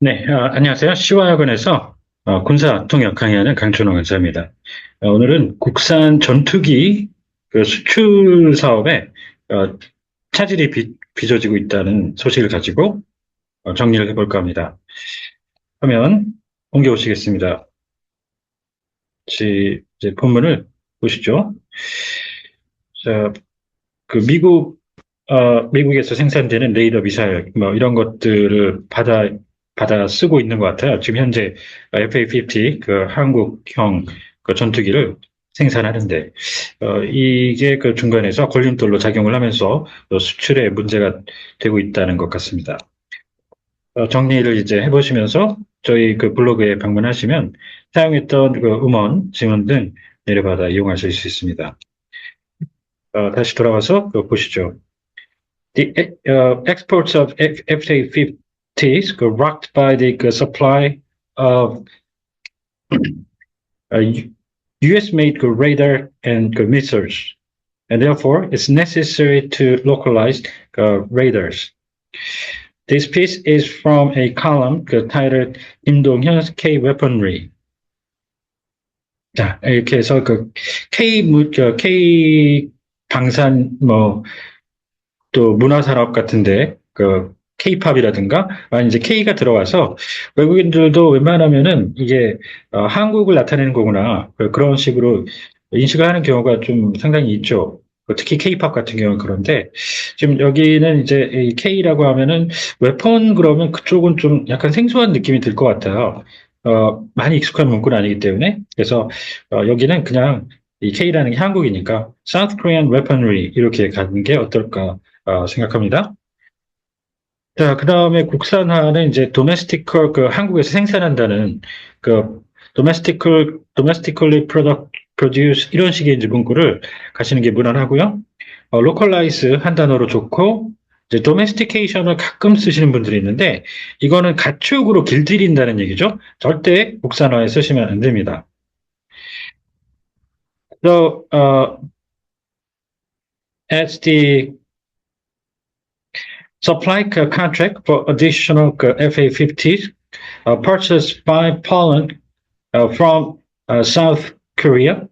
네, 안녕하세요. 시화학원에서 군사 통역 강의하는 강춘호 강사입니다. 오늘은 국산 전투기 그 수출 사업에 어, 차질이 빚어지고 있다는 소식을 가지고 정리를 해볼까 합니다. 화면 옮겨오시겠습니다. 이제 본문을 보시죠. 자, 그 미국에서 생산되는 레이더 미사일, 뭐, 이런 것들을 받아 쓰고 있는 것 같아요. 지금 현재 FA-50, 그 한국형 그 전투기를 생산하는데, 이게 그 중간에서 걸림돌로 작용을 하면서 수출에 문제가 되고 있다는 것 같습니다. 정리를 이제 해보시면서 저희 그 블로그에 방문하시면 사용했던 그 음원, 지문 등 내려받아 이용하실 수 있습니다. 다시 돌아와서 보시죠. The exports of F-A-50s were rocked by the supply of US-made radar and missiles, and therefore it's necessary to localize radars. This piece is from a column titled 임동현 K Weaponry. 자, 이렇게 해서 K 방산 또 문화산업 같은데 K-팝이라든가 아니 이제 K가 들어와서 외국인들도 웬만하면은 이게 한국을 나타내는 거구나 그런 식으로 인식을 하는 경우가 좀 상당히 있죠. 특히 K-팝 같은 경우는 그런데 지금 여기는 이제 이 K라고 하면은 웨폰 그러면 그쪽은 좀 약간 생소한 느낌이 들 것 같아요. 많이 익숙한 문구는 아니기 때문에 그래서 여기는 그냥 이 K라는 게 한국이니까 South Korean Weaponry 이렇게 가는 게 어떨까 생각합니다. 자, 그 다음에 국산화는 이제 domestic, 한국에서 생산한다는 그 domestically produce 이런 식의 이제 문구를 가시는 게 무난하고요. localize 한 단어로 좋고, 이제 domestication을 가끔 쓰시는 분들이 있는데, 이거는 가축으로 길들인다는 얘기죠. 절대 국산화에 쓰시면 안 됩니다. So, as the supply contract for additional FA-50s purchased by Poland from South Korea.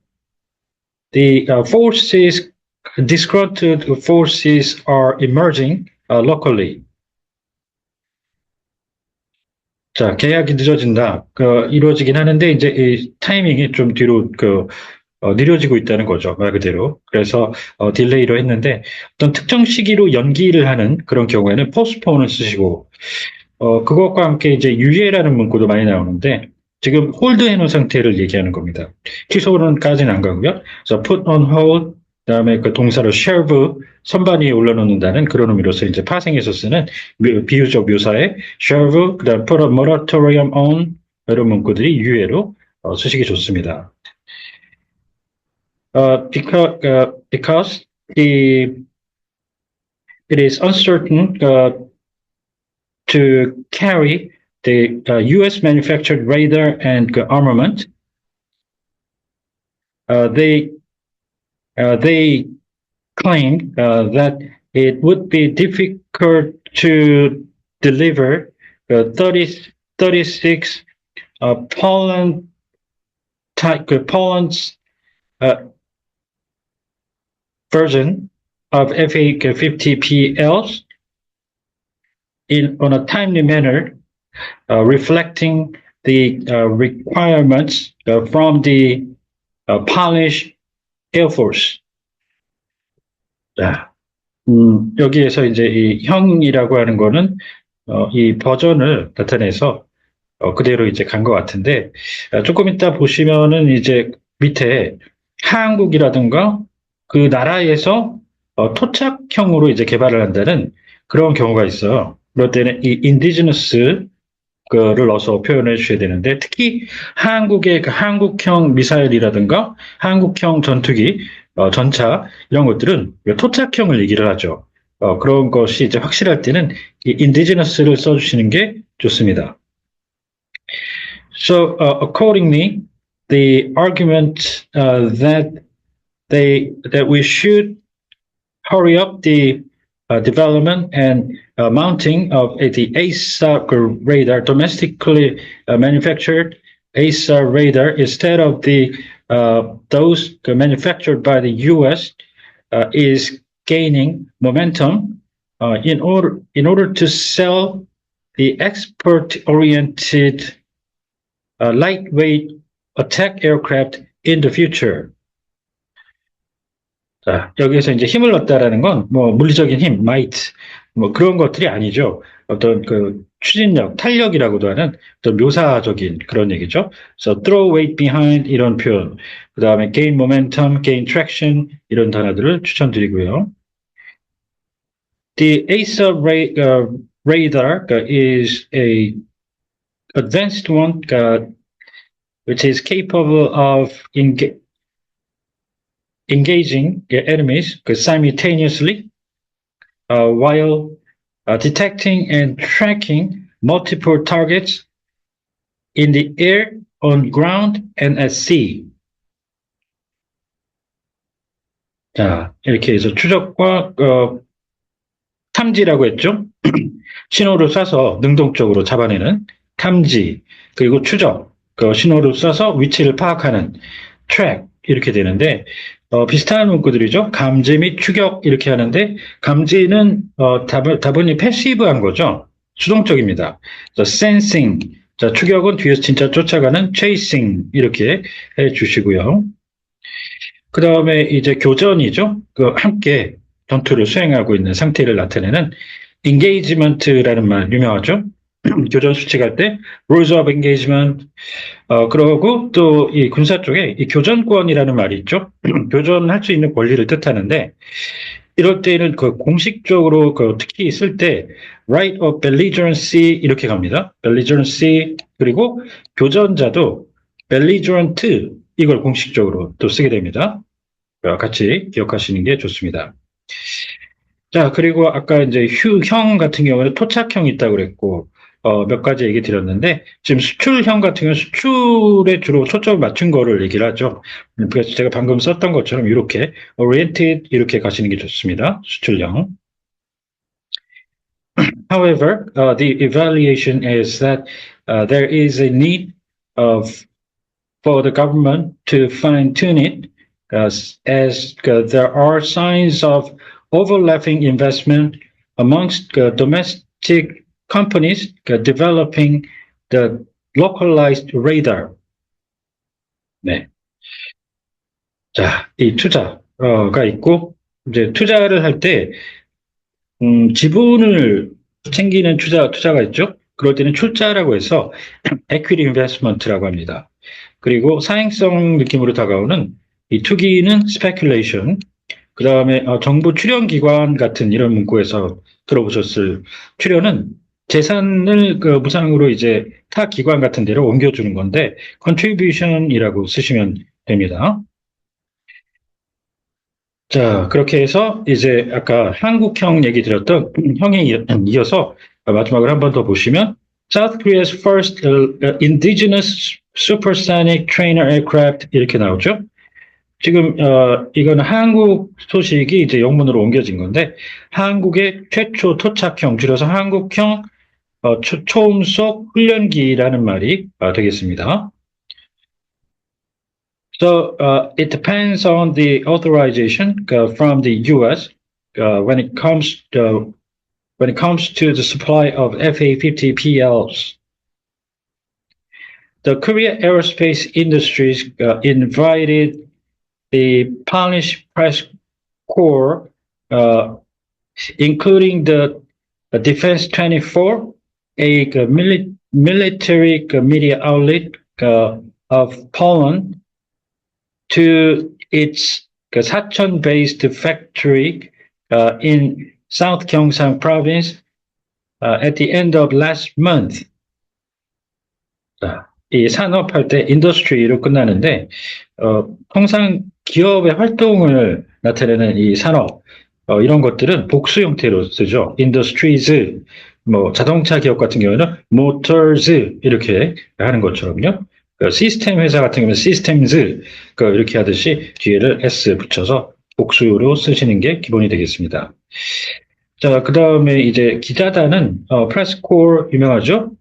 The disgruntled forces are emerging locally. 자, 계약이 늦어진다. 이루어지긴 하는데, 이제 이 타이밍이 좀 뒤로 느려지고 있다는 거죠. 말 그대로. 그래서, 딜레이로 했는데, 어떤 특정 시기로 연기를 하는 그런 경우에는 postpone을 쓰시고, 그것과 함께 이제 유예라는 문구도 많이 나오는데, 지금 홀드 해놓은 상태를 얘기하는 겁니다. 취소는까지는 안 가고요. 그래서 put on hold, 그다음에 그 동사로 shelve, 선반 위에 올려놓는다는 그런 의미로서 이제 파생해서 쓰는 비유적 묘사에 shelve, 그다음 put a moratorium on 이런 문구들이 유예로 쓰시기 좋습니다. Because it is uncertain to carry the U.S. manufactured radar and armament. They claimed that it would be difficult to deliver 36 Poland's version of FA-50PLs on a timely manner, reflecting the requirements from the Polish Air Force. 자, 여기에서 이제 이 형이라고 하는 거는 이 버전을 나타내서 그대로 이제 간 것 같은데 조금 이따 보시면은 이제 밑에 한국이라든가 그 나라에서 토착형으로 이제 개발을 한다는 그런 경우가 있어요. 그럴 때는 이 indigenous 를 넣어서 표현해 주셔야 되는데 특히 한국의 그 한국형 미사일이라든가 한국형 전투기, 전차 이런 것들은 토착형을 얘기를 하죠. 그런 것이 이제 확실할 때는 이 indigenous를 써주시는 게 좋습니다. So accordingly, the argument that we should hurry up the development and mounting of the ASAR radar, domestically manufactured ASAR radar, instead of those manufactured by the U.S., is gaining momentum in order to sell the export-oriented lightweight attack aircraft in the future. 자, 여기에서 이제 힘을 얻다라는 건 뭐 물리적인 힘, might, 뭐 그런 것들이 아니죠. 어떤 그 추진력, 탄력이라고도 하는 어떤 묘사적인 그런 얘기죠. So throw weight behind 이런 표현, 그 다음에 gain momentum, gain traction 이런 단어들을 추천드리고요. The ASA radar is a advanced one which is capable of engaging enemies simultaneously while detecting and tracking multiple targets in the air, on ground, and at sea. 자, 이렇게 해서 추적과 탐지라고 했죠. 신호를 쏴서 능동적으로 잡아내는 탐지, 그리고 추적, 신호를 쏴서 위치를 파악하는 track 이렇게 되는데 비슷한 문구들이죠. 감지 및 추격 이렇게 하는데 감지는 다분히 패시브한 거죠. 수동적입니다. sensing, 자, 추격은 뒤에서 진짜 쫓아가는 chasing 이렇게 해주시고요. 그 다음에 이제 교전이죠. 함께 전투를 수행하고 있는 상태를 나타내는 engagement라는 말 유명하죠. 교전 수칙할 때 rules of engagement. 그러고 또 이 군사 쪽에 이 교전권이라는 말이 있죠. 교전할 수 있는 권리를 뜻하는데 이럴 때는 공식적으로 특히 쓸 때 right of belligerency 이렇게 갑니다. belligerency 그리고 교전자도 belligerent 이걸 공식적으로 또 쓰게 됩니다. 같이 기억하시는 게 좋습니다. 자, 그리고 아까 이제 형 같은 경우는 토착형이 있다고 그랬고 몇 가지 얘기 드렸는데 지금 수출형 같은 경우는 수출에 주로 초점을 맞춘 거를 얘기를 하죠. 그래서 제가 방금 썼던 것처럼 이렇게 oriented 이렇게 가시는 게 좋습니다. 수출형. However, the evaluation is that there is a need for the government to fine-tune it as there are signs of overlapping investment amongst domestic companies developing the localized radar. 네. 자, 이 투자가 있고, 이제 투자를 할 때, 지분을 챙기는 투자가 있죠. 그럴 때는 출자라고 해서 equity investment라고 합니다. 그리고 사행성 느낌으로 다가오는 이 투기는 speculation. 그 다음에 정부 출연기관 같은 이런 문구에서 들어보셨을 출연은 재산을 무상으로 이제 타 기관 같은 데로 옮겨주는 건데 contribution이라고 쓰시면 됩니다. 자, 그렇게 해서 이제 아까 한국형 얘기 드렸던 형에 이어서 마지막으로 한 번 더 보시면 South Korea's first indigenous supersonic trainer aircraft 이렇게 나오죠. 지금 이거는 한국 소식이 이제 영문으로 옮겨진 건데 한국의 최초 토착형 줄여서 한국형 초음속 훈련기라는 말이 되겠습니다. So it depends on the authorization from the U.S. When it comes to the supply of FA-50PLs. The Korea Aerospace Industries invited the Polish press corps, including the Defense 24, a military media outlet of Poland, to its Sacheon-based factory in South Gyeongsang Province at the end of last month. 이 산업할 때 인더스트리로 끝나는데 통상 기업의 활동을 나타내는 이 산업 이런 것들은 복수 형태로 쓰죠. industries, 뭐 자동차 기업 같은 경우는 motors 이렇게 하는 것처럼요. 시스템 회사 같은 경우는 systems 이렇게 하듯이 뒤에를 s 붙여서 복수로 쓰시는 게 기본이 되겠습니다. 자, 그 다음에 이제 기자단은, 프레스코어 유명하죠?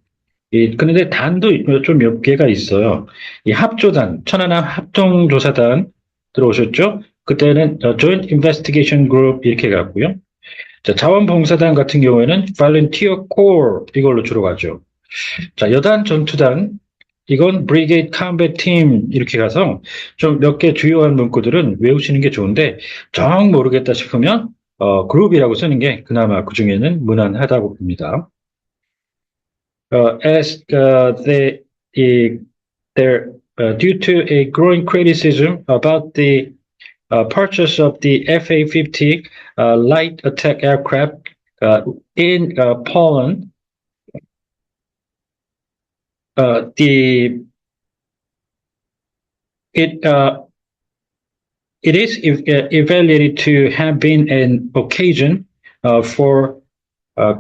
그런데 단도 좀 몇 개가 있어요. 이 합조단, 천안함 합동조사단 들어오셨죠? 그때는 Joint Investigation Group 이렇게 갔고요. 자, 자원봉사단 같은 경우에는 Volunteer Corps 이걸로 주로 가죠. 자, 여단 전투단, 이건 Brigade Combat Team 이렇게 가서 좀 몇 개 주요한 문구들은 외우시는 게 좋은데 정 모르겠다 싶으면 그룹이라고 쓰는 게 그나마 그 중에는 무난하다고 봅니다. As they're due to a growing criticism about the purchase of the FA-50 light attack aircraft in Poland, the it it is evaluated to have been an occasion for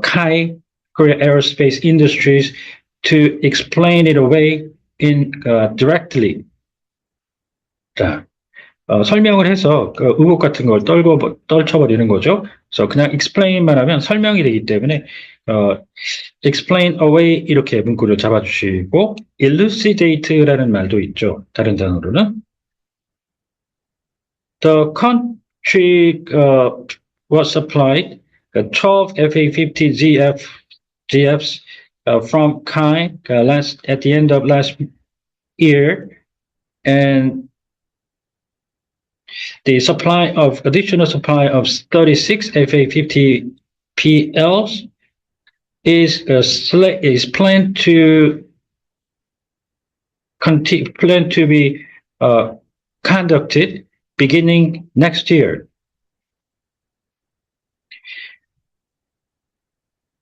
Kai Korea Aerospace Industries to explain it away in directly. 자, 설명을 해서 그 의혹 같은 걸 떨쳐버리는 거죠. 그래서 그냥 explain만 하면 설명이 되기 때문에 explain away 이렇게 문구를 잡아주시고 elucidate라는 말도 있죠. 다른 단어로는 the country was supplied 12 FA-50 GFs from Kai at the end of last year, and the additional supply of 36 FA-50 PLs is planned to be conducted beginning next year.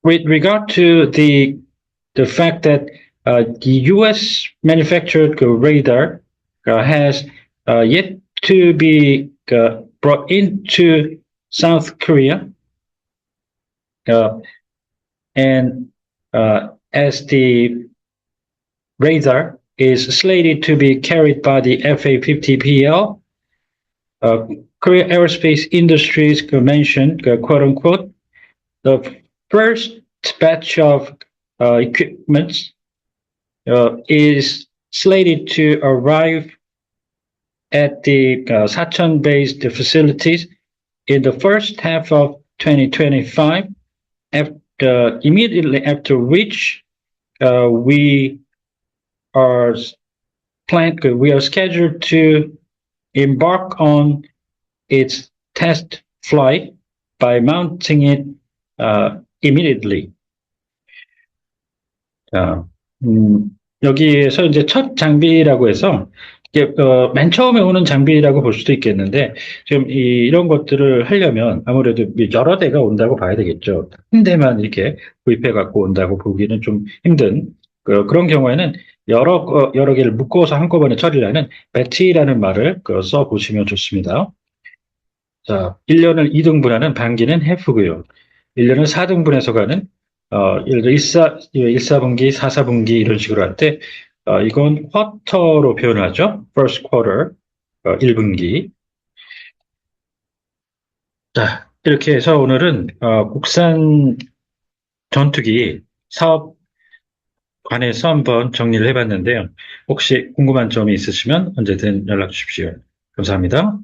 With regard to the fact that the U.S. manufactured radar has yet to be brought into South Korea, and as the radar is slated to be carried by the FA-50PL, Korea Aerospace Industries mentioned, quote unquote, the first batch of equipment is slated to arrive at the Sachon-based facilities in the first half of 2025, immediately after which we are scheduled to embark on its test flight by mounting it immediately. 여기에서 이제 첫 장비라고 해서 이게 맨 처음에 오는 장비라고 볼 수도 있겠는데 지금 이런 것들을 하려면 아무래도 여러 대가 온다고 봐야 되겠죠. 한 대만 이렇게 구입해 갖고 온다고 보기는 좀 힘든 그런 경우에는 여러 개를 묶어서 한꺼번에 처리를 하는 배치라는 말을 써 보시면 좋습니다. 자, 1년을 2등분하는 반기는 해프고요. 1년을 4등분해서 가는 예를 들어 1사분기, 4사분기 이런 식으로 할 때 이건 쿼터로 표현하죠. first quarter, 1분기. 자, 이렇게 해서 오늘은 국산 전투기 사업 관해서 한번 정리를 해봤는데요. 혹시 궁금한 점이 있으시면 언제든 연락 주십시오. 감사합니다.